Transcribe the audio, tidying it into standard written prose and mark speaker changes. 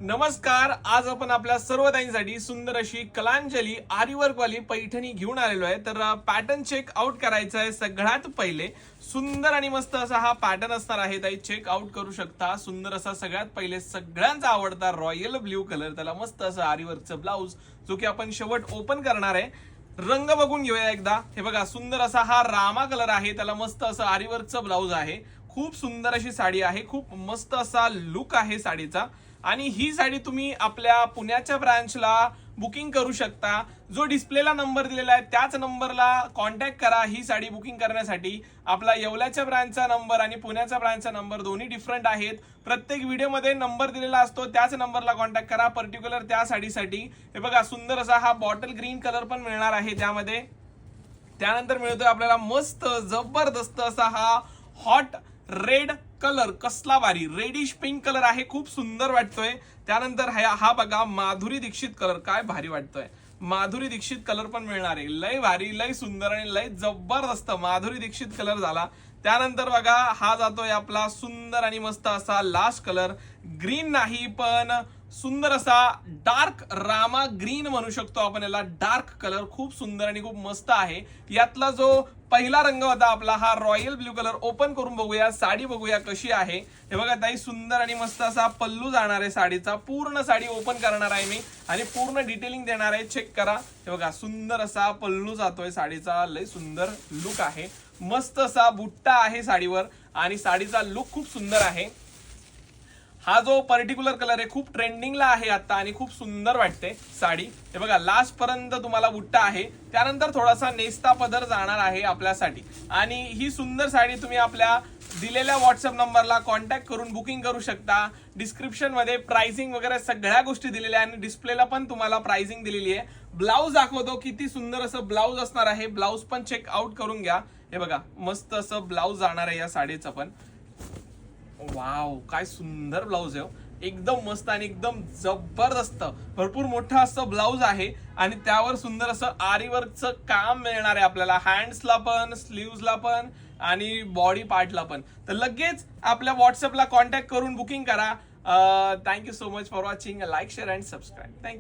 Speaker 1: नमस्कार. आज आपण आपल्या सर्व ताईंसाठी सुंदर अशी कलांजली आरीवर्क वाली पैठणी घेऊन आलेलो आहे. तर पॅटर्न चेक आउट करायचा आहे. सगळ्यात पहिले सुंदर आणि मस्त असा हा पॅटर्न असणार आहे. ताई चेक आउट करू शकता. सुंदर असा सगळ्यात पहिले सगळ्यांचा आवडता रॉयल ब्ल्यू कलर, त्याला मस्त असं आरीवर्कचं ब्लाउज, जो की आपण शेवट ओपन करणार आहे. रंग बघून घेऊया एकदा. हे बघा, सुंदर असा हा रामा कलर आहे. त्याला मस्त असं आरीवर्कचं ब्लाउज आहे. खूप सुंदर अशी साडी आहे. खूप मस्त असा लुक आहे साडीचा. आणि ही साडी तुम्ही आपल्या पुण्याच्या ब्रांचला बुकिंग करू शकता. जो डिस्प्लेला नंबर दिलेला आहे त्याच नंबरला कॉन्टॅक्ट करा ही साडी बुकिंग करण्यासाठी. आपला येवल्याच्या ब्रांचचा नंबर आणि पुण्याच्या ब्रांचचा नंबर दोन्ही डिफरंट आहेत. प्रत्येक व्हिडिओमध्ये नंबर दिलेला असतो, त्याच नंबरला कॉन्टॅक्ट करा पर्टिक्युलर त्या साडीसाठी. हे बघा, सुंदर असा हा बॉटल ग्रीन कलर पण मिळणार आहे त्यामध्ये. त्यानंतर मिळतोय आपल्याला मस्त जबरदस्त असा हा हॉट रेड कलर. कसला भारी रेडिश पिंक कलर आहे, खूप सुंदर वाटतोय. त्यानंतर हा बघा माधुरी दीक्षित कलर, काय भारी वाटतोय. माधुरी दीक्षित कलर पण मिळणार आहे. लय भारी, लय सुंदर आणि लय जबरदस्त माधुरी दीक्षित कलर झाला. त्यानंतर बघा, हा जातोय आपला सुंदर आणि मस्त असा लास्ट कलर. ग्रीन नाही पण सुंदर असा डार्क रामा ग्रीन म्हणू शकतो आपण याला. डार्क कलर खूप सुंदर आणि खूप मस्त आहे. यातला जो पहिला रंग होता आपला हा रॉयल ब्ल्यू कलर. ओपन करून बघूया, साडी बघूया कशी आहे. हे बघा ताई, सुंदर आणि मस्त असा पल्लू जाणार आहे साडीचा. पूर्ण साडी ओपन करणार आहे मी आणि पूर्ण डिटेलिंग देणार आहे. चेक करा. हे बघा, सुंदर असा पल्लू जातोय साडीचा. लय सुंदर लुक आहे. मस्त असा बुट्टा आहे साडीवर आणि साडीचा लुक खूप सुंदर आहे. हा जो पर्टिक्युलर कलर आहे खूप ट्रेंडिंगला आहे आता आणि खूप सुंदर वाटते साडी. हे बघा, लास्ट पर्यंत तुम्हाला बुट्टा आहे. त्यानंतर थोडासा नेस्ता पदर जाणार आहे आपल्यासाठी. आणि ही सुंदर साडी तुम्ही आपल्या दिलेल्या व्हॉट्सअप नंबरला कॉन्टॅक्ट करून बुकिंग करू शकता. डिस्क्रिप्शन मध्ये प्राइसिंग वगैरे सगळ्या गोष्टी दिलेल्या आहे आणि डिस्प्लेला पण तुम्हाला प्राइसिंग दिलेली आहे. ब्लाऊज दाखवतो, किती सुंदर असं ब्लाऊज असणार आहे. ब्लाऊज पण चेक आउट करून घ्या. हे बघा, मस्त असं ब्लाऊज जाणार आहे या साडीचं पण. वाव, काय सुंदर ब्लाऊज आहे. एकदम मस्त आणि एकदम जबरदस्त. भरपूर मोठं असं ब्लाऊज आहे आणि त्यावर सुंदर असं आरीवर्कचं काम मिळणार आहे आपल्याला. हँड्सला पण, स्लीव्हजला पण आणि बॉडी पार्टला पण. तर लगेच आपल्या व्हॉट्सअपला कॉन्टॅक्ट करून बुकिंग करा. Thank you so much for watching. Like, share and subscribe. Thank you.